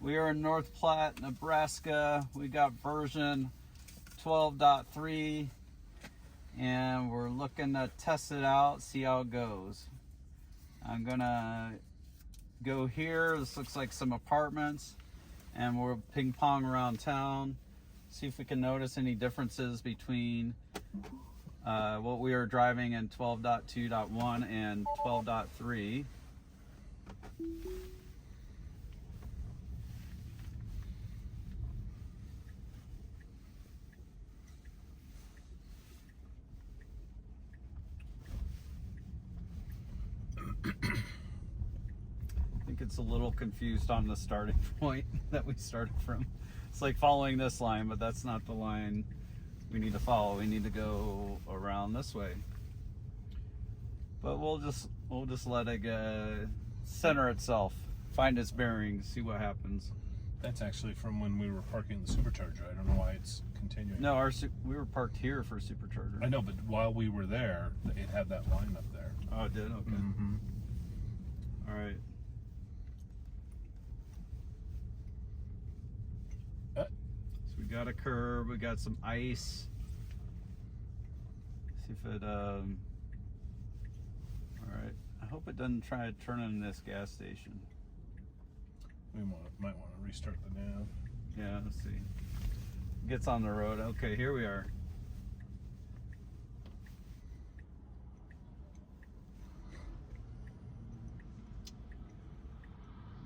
We are in North Platte, Nebraska. We got version 12.3 and we're looking to test it out, see how it goes. I'm gonna go here. This looks like some apartments, and we'll ping pong around town, see if we can notice any differences between what we are driving in 12.2.1 and 12.3. I think it's a little confused on the starting point that we started from. It's like following this line, but that's not the line we need to follow. We need to go around this way. But we'll just let it center itself, find its bearings, see what happens. That's actually from when we were parking the supercharger. I don't know why it's continuing. No, we were parked here for supercharger. I know, but while we were there, it had that line up there. Oh, it did? Okay. Mm-hmm. All right. So we got a curb, we got some ice. See if it, all right. I hope it doesn't try to turn in this gas station. We might want to restart the nav. Yeah, let's see. Gets on the road. Okay, here we are.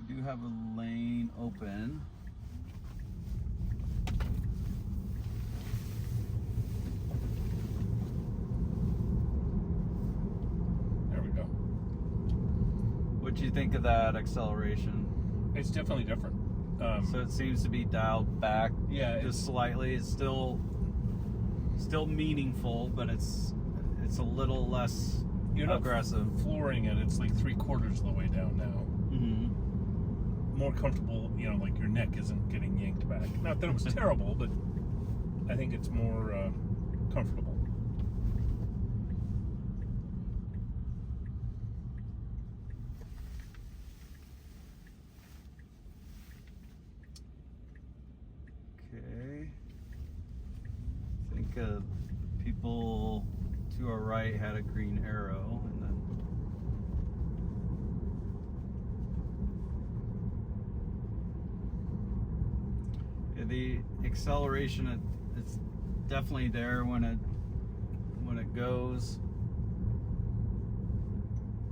We do have a lane open. There we go. What do you think of that acceleration? It's definitely different. So it seems to be dialed back, Yeah, just slightly. It's still meaningful, but it's a little less you're not aggressive. Flooring it. It's like 3/4 of the way down now. Mm-hmm. More comfortable. You know, like your neck isn't getting yanked back. Not that it was terrible, but I think it's more comfortable. Okay. I think people to our right had a green arrow, and then the acceleration, it's definitely there when it goes,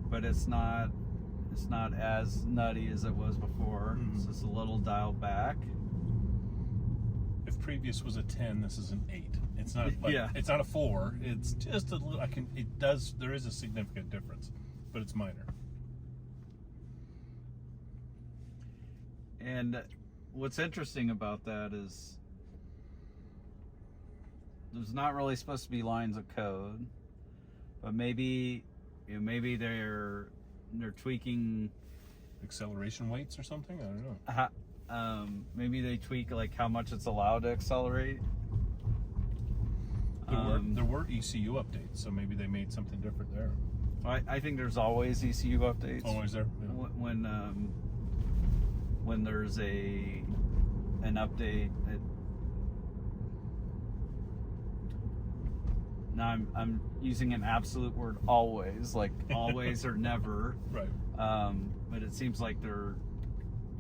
but it's not as nutty as it was before. Mm-hmm. It's just a little dialed back. If previous was a 10, this is an 8. It's not like, Yeah. It's not a 4. It's just a little. There is a significant difference, but it's minor. And what's interesting about that is there's not really supposed to be lines of code, but maybe they're tweaking Acceleration weights or something? I don't know. maybe they tweak like how much it's allowed to accelerate. There were ECU updates, so maybe they made something different there. I think there's always ECU updates. Always there? Yeah. When there's an update. Now I'm using an absolute word, always, like always or never. Right. But it seems like they're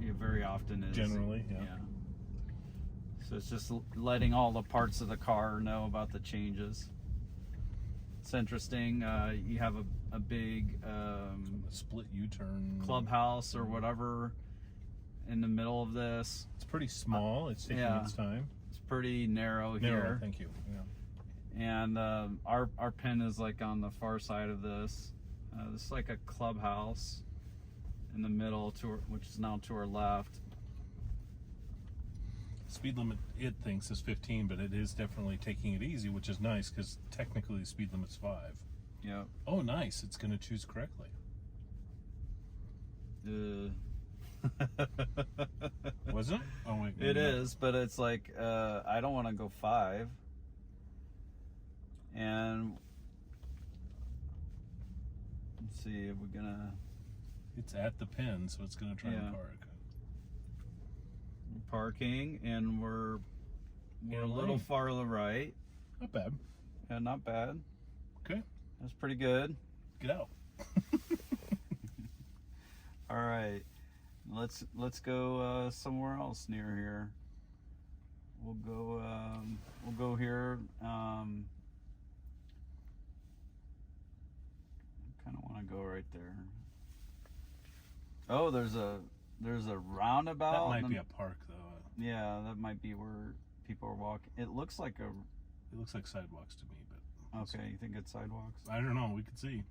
very often is. Generally, yeah. So it's just letting all the parts of the car know about the changes. It's interesting. You have a big A split U-turn. clubhouse or whatever in the middle of this. It's pretty small. It's taking its time. It's pretty narrow here. Narrow, thank you. Yeah. And our pin is like on the far side of this. This is like a clubhouse in the middle, which is now to our left. Speed limit, it thinks, is 15, but it is definitely taking it easy, which is nice because technically the speed limit's 5. Yeah. Oh, nice. It's going to choose correctly. Wasn't it? Oh, wait. It is, but it's like I don't want to go 5. And let's see if we're gonna. It's at the pin, so it's going to try to park. parking, and we're a little far to the right. Not bad. Yeah, not bad. Okay. That's pretty good. Get out. All right, let's go somewhere else near here. We'll go here. I kind of want to go right there. Oh, there's a roundabout. That might be a park, though. Yeah, that might be where people are walking. It looks like sidewalks to me, but okay. You think it's sidewalks? I don't know. We could see.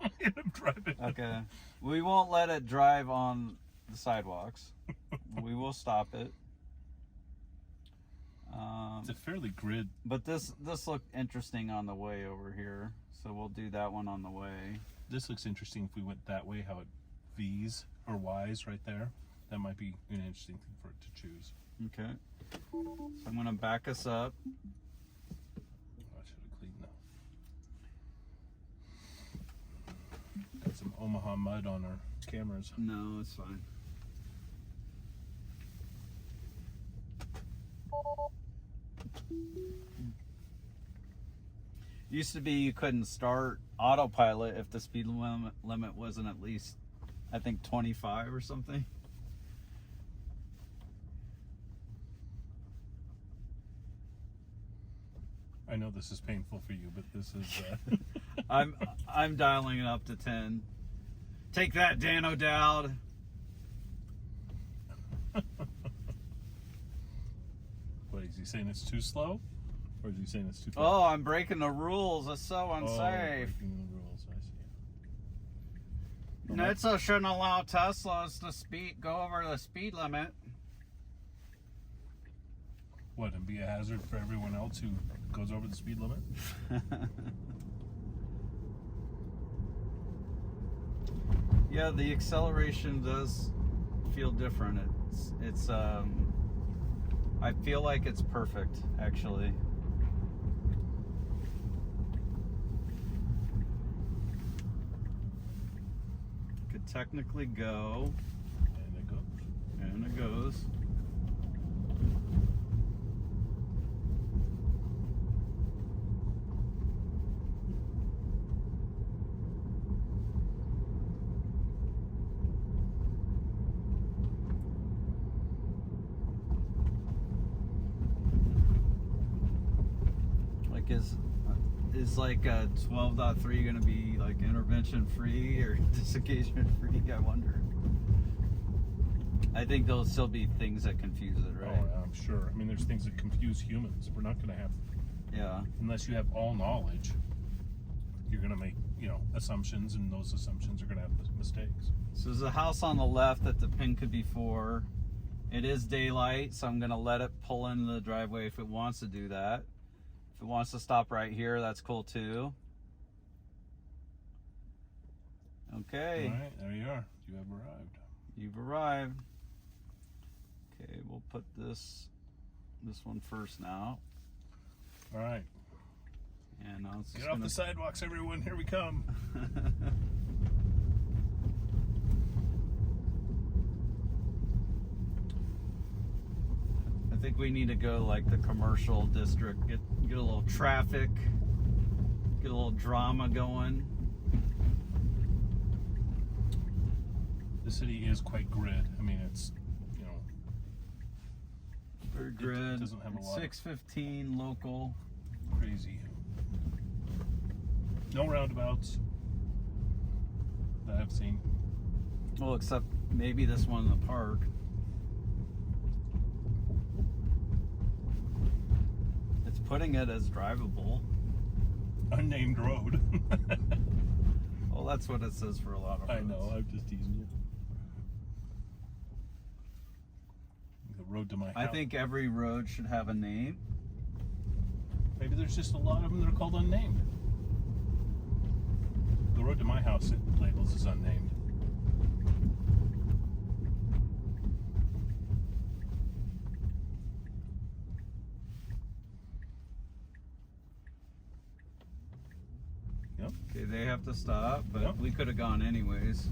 I'm driving. Okay, we won't let it drive on the sidewalks. We will stop it. It's a fairly grid. But this looked interesting on the way over here, so we'll do that one on the way. This looks interesting if we went that way, how it V's or Y's right there. That might be an interesting thing for it to choose. Okay. So I'm going to back us up. I should have cleaned that. Got some Omaha mud on our cameras. No, it's fine. Used to be you couldn't start Autopilot if the speed limit wasn't at least, I think, 25 or something. I know this is painful for you, but this is. I'm dialing it up to 10. Take that, Dan O'Dowd. What is he saying? It's too slow, or is he saying it's too fast? Oh, I'm breaking the rules. It's so unsafe. Breaking the rules. I see. NHTSA shouldn't allow Teslas to go over the speed limit. What, and be a hazard for everyone else who goes over the speed limit? Yeah, the acceleration does feel different. It's I feel like it's perfect, actually. Could technically go. And it goes. And it goes. Is like 12.3 going to be like intervention free or disengagement free? I wonder. I think there'll still be things that confuse it, right? Oh, I'm sure. I mean, there's things that confuse humans. We're not going to have. Yeah. Unless you have all knowledge, you're going to make, assumptions, and those assumptions are going to have mistakes. So there's a house on the left that the pin could be for. It is daylight, so I'm going to let it pull into the driveway if it wants to do that. If it wants to stop right here, that's cool too. Okay. All right, there you are. You have arrived. You've arrived. Okay, we'll put this one first now. All right. And now it's Get off the sidewalks, everyone. Here we come. I think we need to go like the commercial district, get a little traffic, get a little drama going. The city is quite grid. I mean, it's, Very grid. It doesn't have a lot. 6:15 local. Crazy. No roundabouts that I've seen. Well, except maybe this one in the park. It's putting it as drivable. Unnamed road. Well, that's what it says for a lot of roads. I know, I'm just teasing you. The road to my house. I think every road should have a name. Maybe there's just a lot of them that are called unnamed. The road to my house, it labels as unnamed. Yep. Okay, they have to stop, but Yep. we could have gone anyways.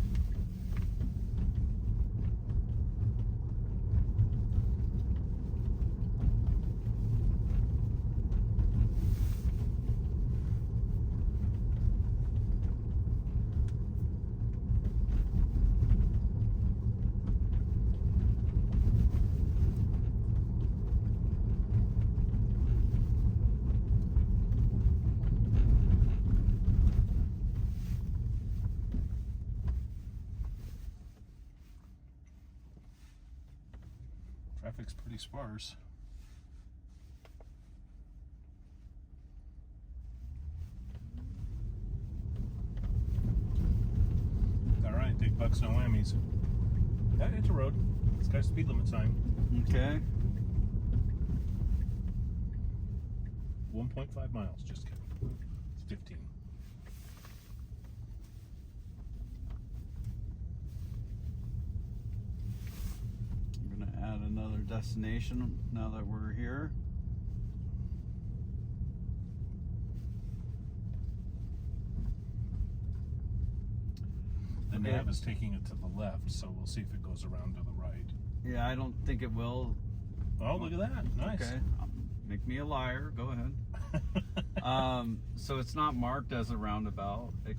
Traffic's pretty sparse. Alright, big bucks, no whammies. Yeah, it's a road. It's got a speed limit sign. Okay. 1.5 miles, just kidding. It's 15. I'm gonna add another destination now that we're here. The nav is taking it to the left, so we'll see if it goes around to the right. Yeah, I don't think it will. Oh, look at that. Nice. Okay. Make me a liar. Go ahead. So it's not marked as a roundabout. It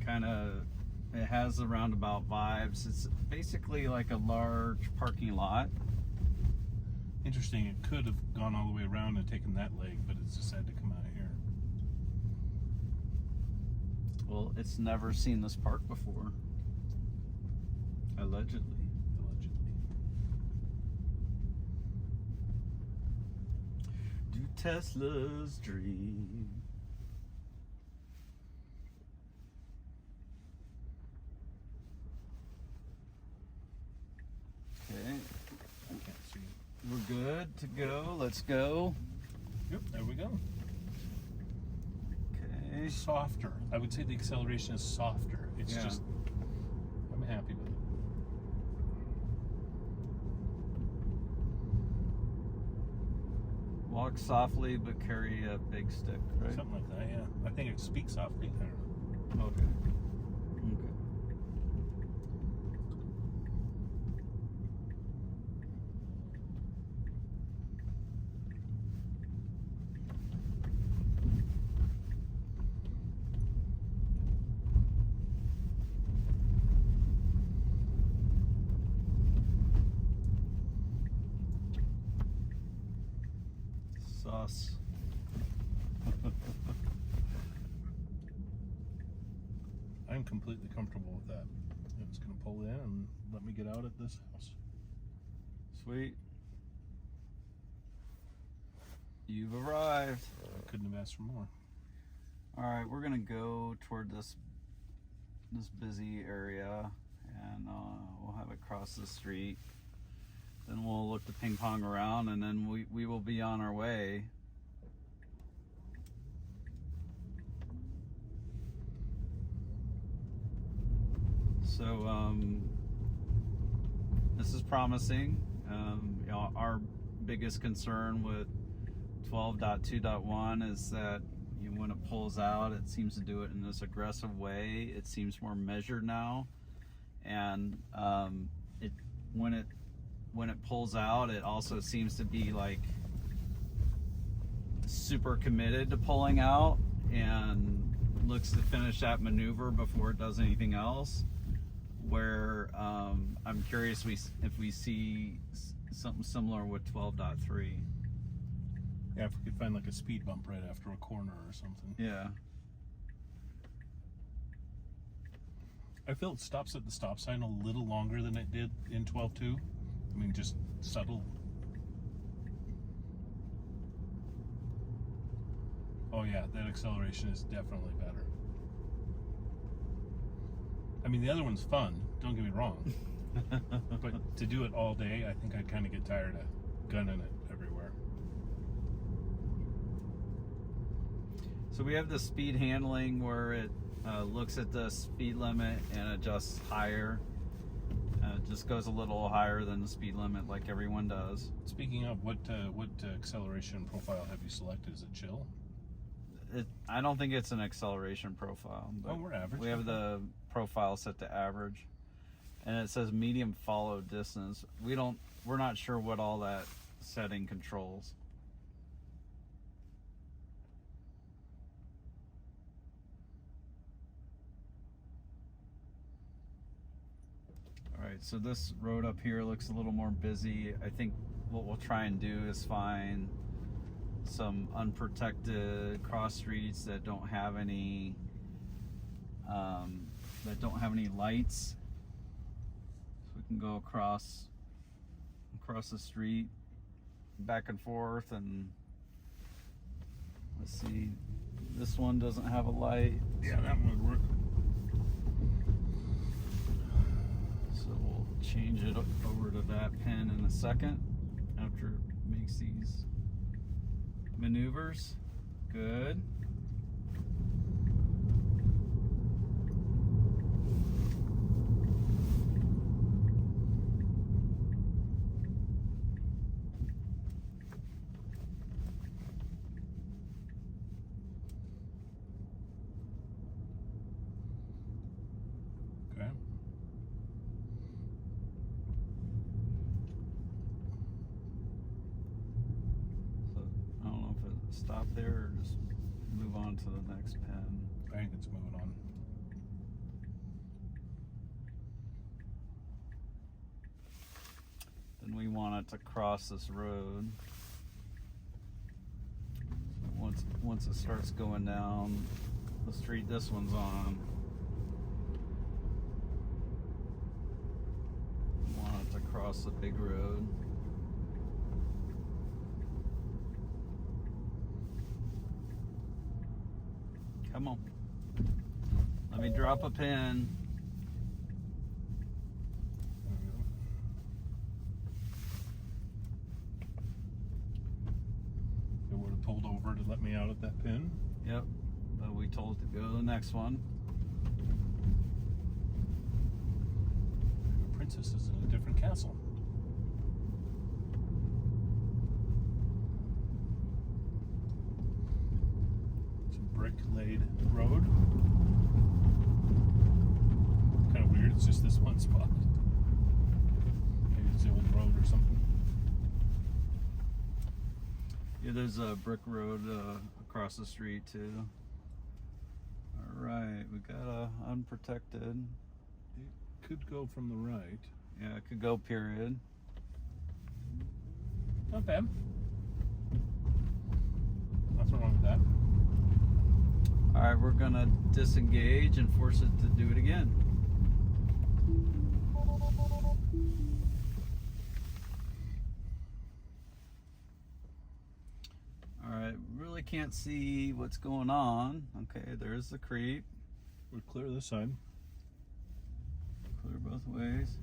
has the roundabout vibes. It's basically like a large parking lot. Interesting. It could have gone all the way around and taken that leg, but it's decided to come out of here. Well, it's never seen this park before. Allegedly. Do Teslas dream? Okay, I can't see. we're good to go. Let's go. Yep, there we go. Okay. Softer. I would say the acceleration is softer. It's Yeah. just, I'm happy with it. Walk softly, but carry a big stick, right? Something like that, yeah. I think it speaks softly. I don't know. Okay. Okay. Sauce. I'm completely comfortable with that. It's going to pull in and let me get out at this house. Sweet. You've arrived. I couldn't have asked for more. All right, we're gonna go toward this busy area, and we'll have it cross the street. Then we'll look to ping pong around, and then we will be on our way. So this is promising. You know, our biggest concern with 12.2.1 is that when it pulls out, it seems to do it in this aggressive way. It seems more measured now, and when it pulls out, it also seems to be like super committed to pulling out and looks to finish that maneuver before it does anything else. Where I'm curious if we see something similar with 12.3. Yeah, if we could find like a speed bump right after a corner or something. Yeah. I feel it stops at the stop sign a little longer than it did in 12.2. I mean, just subtle. Oh yeah, that acceleration is definitely better. I mean, the other one's fun, don't get me wrong. But to do it all day, I think I'd kind of get tired of gunning it everywhere. So we have the speed handling where it looks at the speed limit and adjusts higher. It just goes a little higher than the speed limit, like everyone does. Speaking of, what acceleration profile have you selected? Is it chill? I don't think it's an acceleration profile. But Oh, we're average. we have the profile set to average, and it says medium follow distance. We're not sure what all that setting controls. All right, so this road up here looks a little more busy. I think what we'll try and do is find some unprotected cross streets that don't have any lights, so we can go across the street back and forth. And let's see, this one doesn't have a light. Yeah, that one would work. So we'll change it over to that pin in a second after it makes these maneuvers. Good. Okay. So I don't know if it stopped there or just move on to the next pin. I think it's moving on. Then we want it to cross this road. So once it starts going down the street this one's on, we want it to cross the big road. Come on. Let me drop a pin. There we go. It would have pulled over to let me out at that pin. Yep. But we told it to go to the next one. The princess is in a different castle. It's a brick-laid road. Kind of weird. It's just this one spot. Maybe it's the old road or something. Yeah, there's a brick road across the street too. All right, we got a unprotected. It could go from the right. Yeah, it could go period. Not bad. Nothing wrong with that. All right, we're gonna disengage and force it to do it again. All right, really can't see what's going on. Okay, there's the creep. We're clear this side. Clear both ways.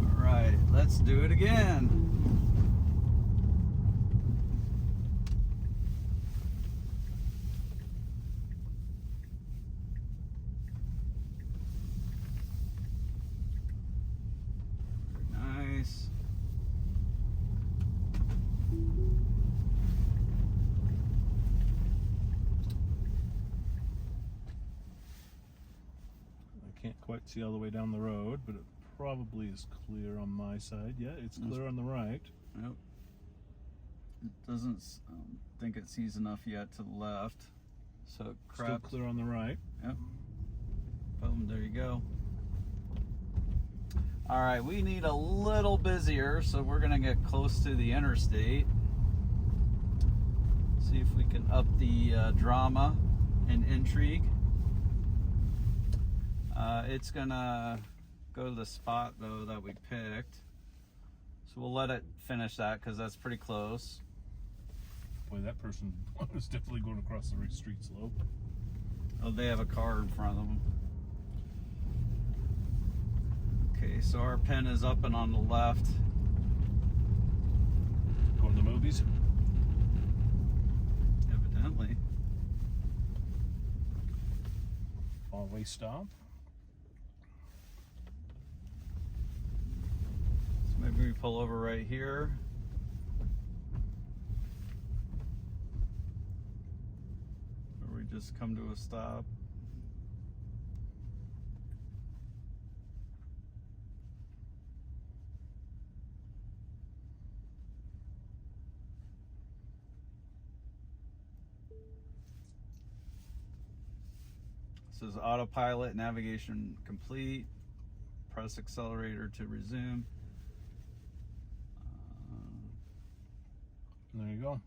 All right, let's do it again. Very nice. I can't quite see all the way down the road, but it probably is clear on my side. Yeah, it's clear on the right. Yep. It doesn't think it sees enough yet to the left, so it Still crept. clear on the right. Yep. Boom, there you go. All right, we need a little busier, so we're gonna get close to the interstate. See if we can up the drama and intrigue. It's gonna go to the spot though that we picked. So we'll let it finish that because that's pretty close. Boy, that person was definitely going across the street slope. Oh, they have a car in front of them. Okay, so our pin is up and on the left. Going to the movies. Evidently. All-way stop. So maybe we pull over right here. Or we just come to a stop. It says autopilot, navigation complete. Press accelerator to resume. There you go.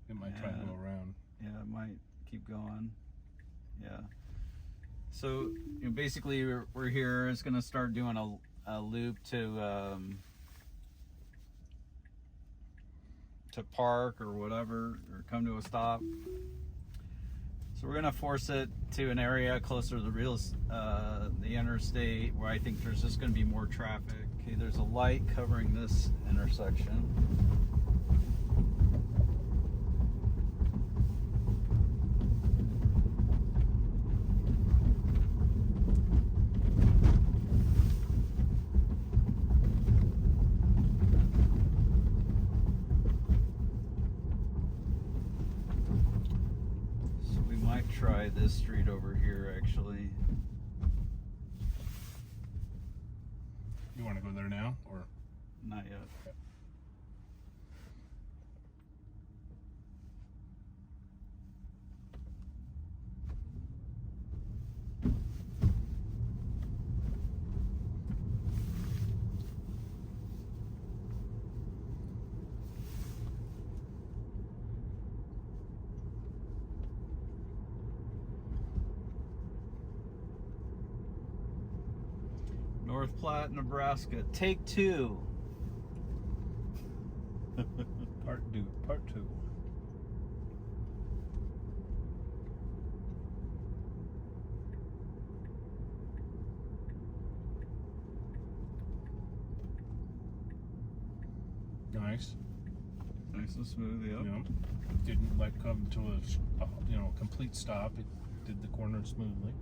It might try to go around. Yeah, it might keep going. Yeah. So basically, we're here. It's going to start doing a loop to park or whatever, or come to a stop. So we're gonna force it to an area closer to the interstate where I think there's just gonna be more traffic. Okay, there's a light covering this intersection. Try this street over here, actually. You want to go there now, or not yet? Okay. North Platte, Nebraska. Take 2. Part 2. Nice. Nice and smooth, yep. Yeah. Didn't like come to a complete stop. It did the corner smoothly.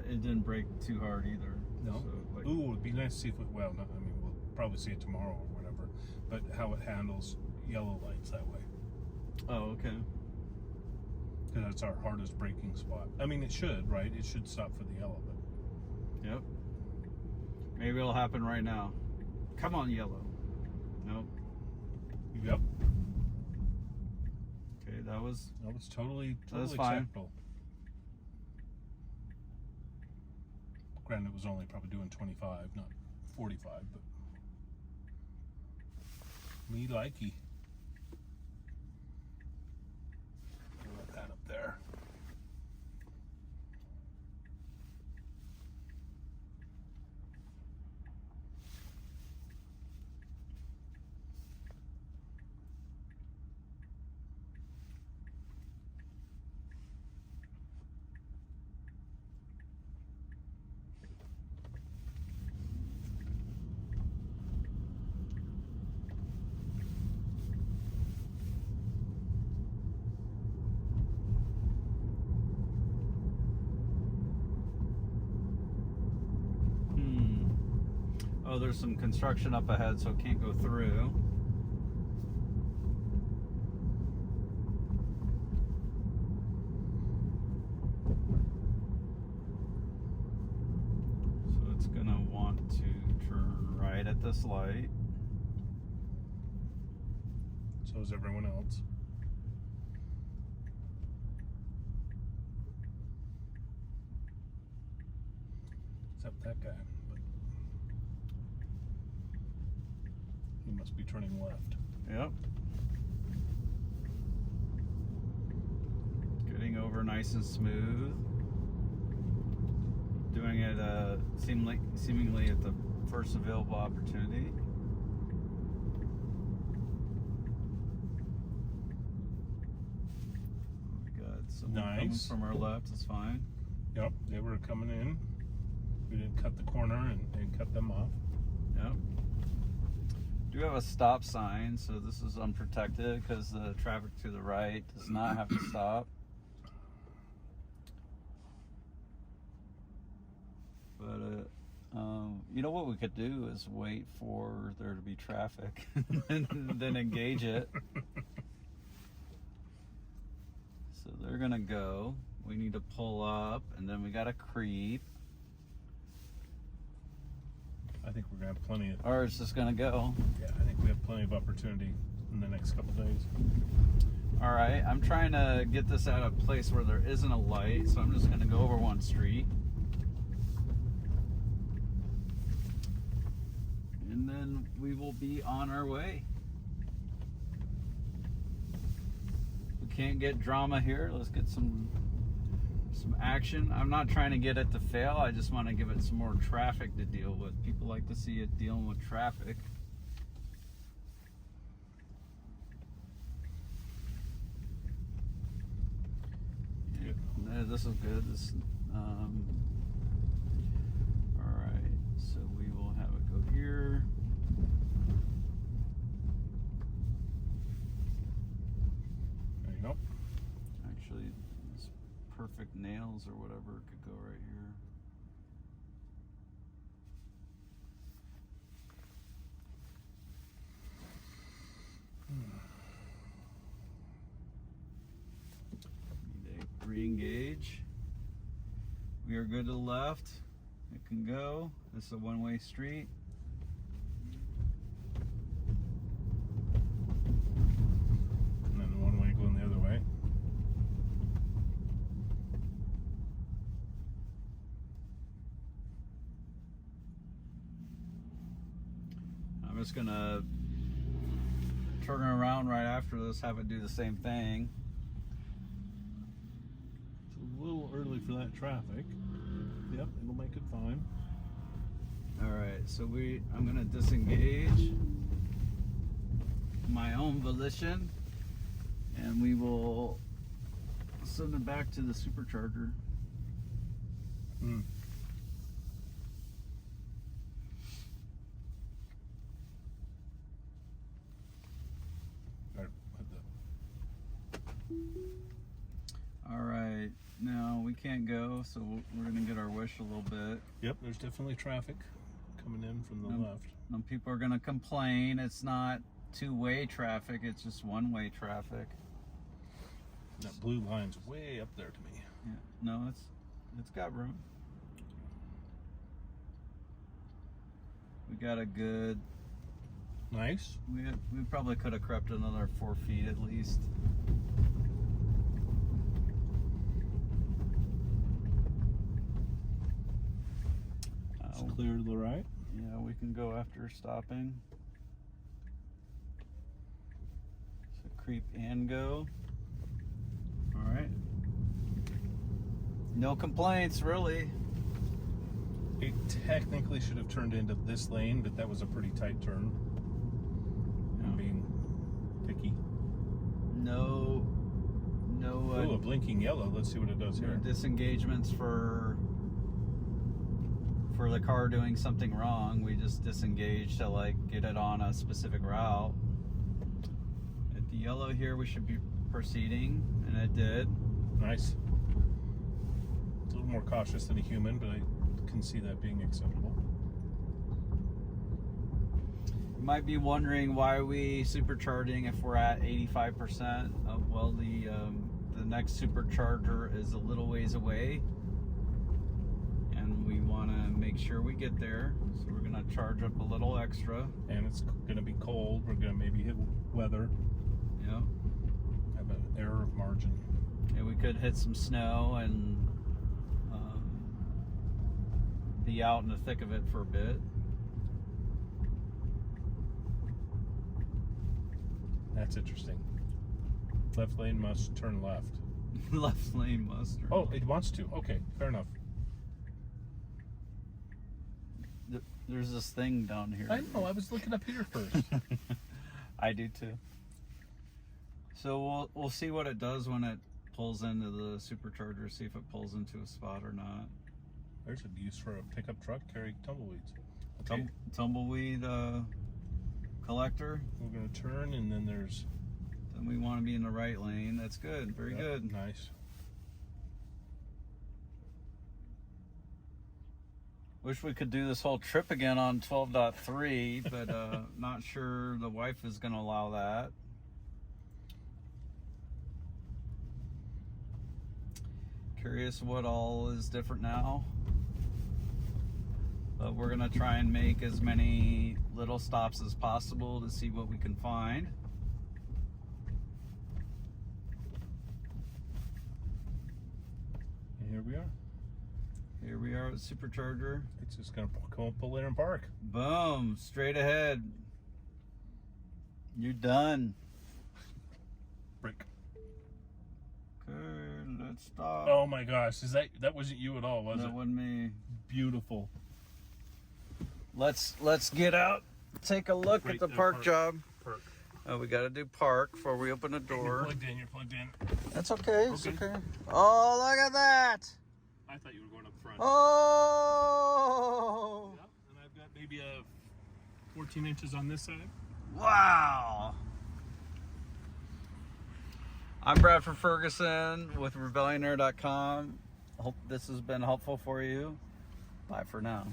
It didn't brake too hard either. No. So, like, Ooh, it'd be nice to see if it, we'll probably see it tomorrow or whatever, but how it handles yellow lights that way. oh, okay. Because that's our hardest braking spot. I mean, it should, right? It should stop for the yellow, but Yep. Maybe it'll happen right now. Come on, yellow. Nope. Yep. Okay, that was totally That's fine. acceptable. Granted, it was only probably doing 25, not 45, but me likey. Let that up there. Oh, there's some construction up ahead, so it can't go through. So it's gonna want to turn right at this light. So is everyone else. Except that guy. But he must be turning left. Yep. Getting over nice and smooth. Doing it seemingly at the first available opportunity. We got someone coming Nice. from our left, it's fine. Yep, they were coming in. We didn't cut the corner and cut them off. Yep. Do have a stop sign, so this is unprotected because the traffic to the right does not have to stop. But you know what we could do is wait for there to be traffic and then engage it. So they're gonna go. We need to pull up, and then we gotta creep. I think we're gonna have plenty of. Or it's just gonna go. Yeah, I think we have plenty of opportunity in the next couple days. All right, I'm trying to get this at a place where there isn't a light, so I'm just gonna go over one street. And then we will be on our way. We can't get drama here. Let's get some some action. I'm not trying to get it to fail. I just want to give it some more traffic to deal with. People like to see it dealing with traffic. Yeah, this is good. This, all right, so we will have it go here. There you go. Actually, this perfect nails or whatever could go right here. Need to re-engage. We are good to the left. It can go. This is a one-way street. And then one way going the other way. I'm just gonna turn around right after this, have it do the same thing. It's a little early for that traffic. Yep, it'll make it fine. All right, so I'm gonna disengage my own volition, and we will send it back to the supercharger. Hmm. All right, now we can't go, so we're gonna get our wish a little bit. Yep, there's definitely traffic coming in from the left. Some people are gonna complain it's not two-way traffic, it's just one-way traffic. That blue line's way up there to me. Yeah, no, it's got room. We got a good. Nice. We probably could have crept another 4 feet at least. It's clear to the right. Yeah, we can go after stopping. So creep and go. All right. No complaints, really. It technically should have turned into this lane, but that was a pretty tight turn. I'm being picky. No. Oh, a blinking yellow. Let's see what it does No here. disengagements for the car doing something wrong. We just disengaged to like get it on a specific route. At the yellow here, we should be proceeding, and it did. Nice. It's a little more cautious than a human, but I can see that being acceptable. You might be wondering why we supercharging if we're at 85%. Well, the next supercharger is a little ways away, and we want to make sure we get there. So we're gonna charge up a little extra. And it's going to be cold. We're going to maybe hit weather. Yeah. Have an error of margin. Yeah, we could hit some snow and be out in the thick of it for a bit. That's interesting. Left lane must turn left. Left lane must. Oh, it wants to. Okay, fair enough. There's this thing down here. I know. I was looking up here first. I do too. So we'll see what it does when it pulls into the supercharger. See if it pulls into a spot or not. There's a use for a pickup truck carrying tumbleweeds. Okay. Tumbleweed collector. We're going to turn, and then there's... Then we want to be in the right lane. That's good. Very good. Nice. Wish we could do this whole trip again on 12.3, but not sure the wife is going to allow that. Curious what all is different now. But we're going to try and make as many little stops as possible to see what we can find. And here we are. Here we are at Supercharger. It's just going to come up, pull in and park. Boom, straight ahead. You're done. Break. Okay, let's it stop. Oh my gosh, that wasn't you at all, was it? That wasn't me. Beautiful. Let's get out. Take a look Right at the there, park job. Park. Oh, we got to do park before we open the door. You're plugged in. That's okay. It's Okay. okay. Oh, look at that. I thought you were going up front. Oh. Yeah, and I've got maybe a 14 inches on this side. Wow. I'm Bradford Ferguson with Rebellionaire.com. Hope this has been helpful for you. Bye for now.